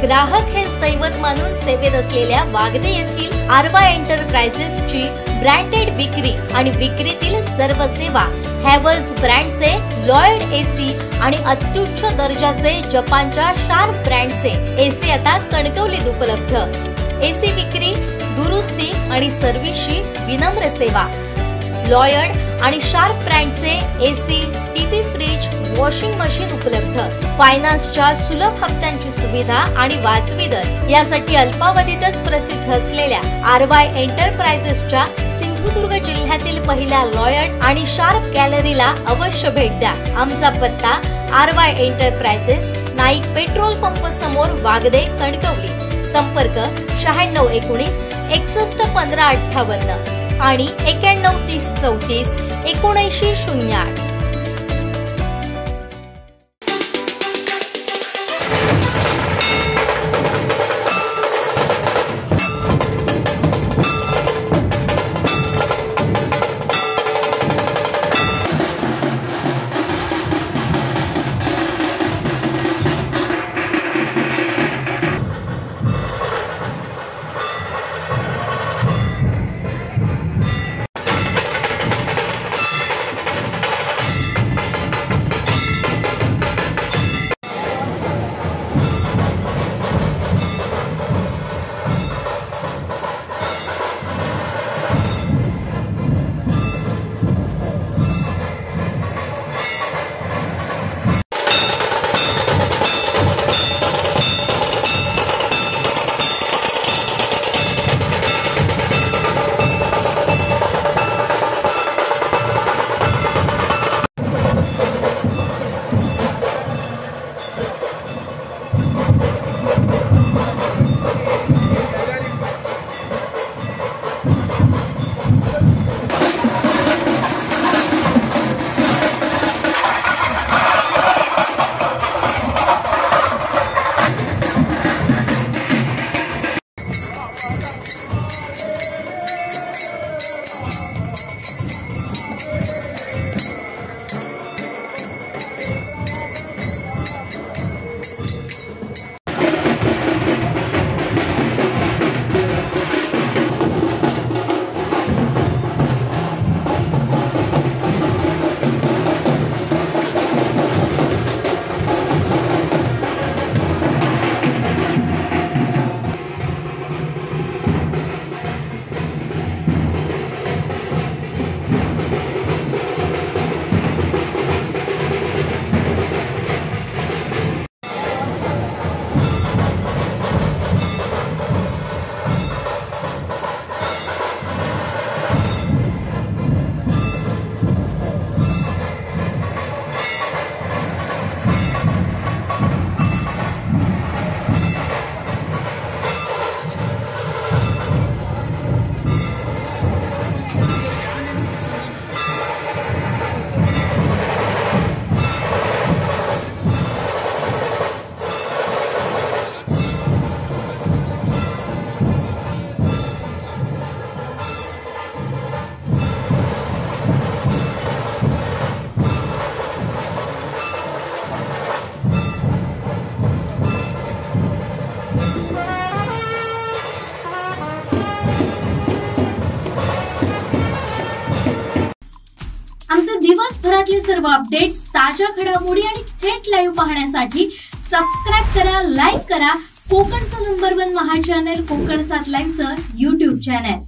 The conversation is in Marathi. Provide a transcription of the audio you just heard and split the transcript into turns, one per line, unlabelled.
ग्राहक हेच दैवत मानून सेवेत असलेल्या वागदे येथील आरवाय एंटरप्राइजेसची ब्रँडेड विक्री आणि विक्रीतील सर्व सेवा, हॅव्हल्स ब्रँडचे लॉयड एसी आणि अत्युच्च दर्जाचे जपानच्या शार्प ब्रँडचे एसी आता कणकवलीत उपलब्ध। एसी विक्री, दुरुस्ती आणि सर्व्हिसची विनम्र सेवा। लॉयड आणि शार्प ब्रँडचे AC, TV, fridge, washing machine उपलब्ध। फायनान्सच्या सुलभ हप्त्यांची सुविधा आणि वाजवी दर यासाठी अल्पावधीतच प्रसिद्ध असलेल्या आरवाय एंटरप्राइजेसच्या सिंधुदुर्ग जिल्ह्यातील पहिल्या लॉयड आणि शार्प गॅलरीला अवश्य भेट द्या। आमचा पत्ता आरवाय एंटरप्राइजेस, नाईक पेट्रोल पंप समोर, वागदे, कणकवली। संपर्क 9619 61 15 58 आणि 91 30 34 79 08।
आमचे दिवसभरातले सर्व अपडेट्स, ताज्या घडामोडी आणि थेट लाईव्ह पाहण्यासाठी सबस्क्राइब करा, लाईक करा कोकणचं नंबर 1 महा चॅनल कोकण 7 लाईव्हचं YouTube चॅनल।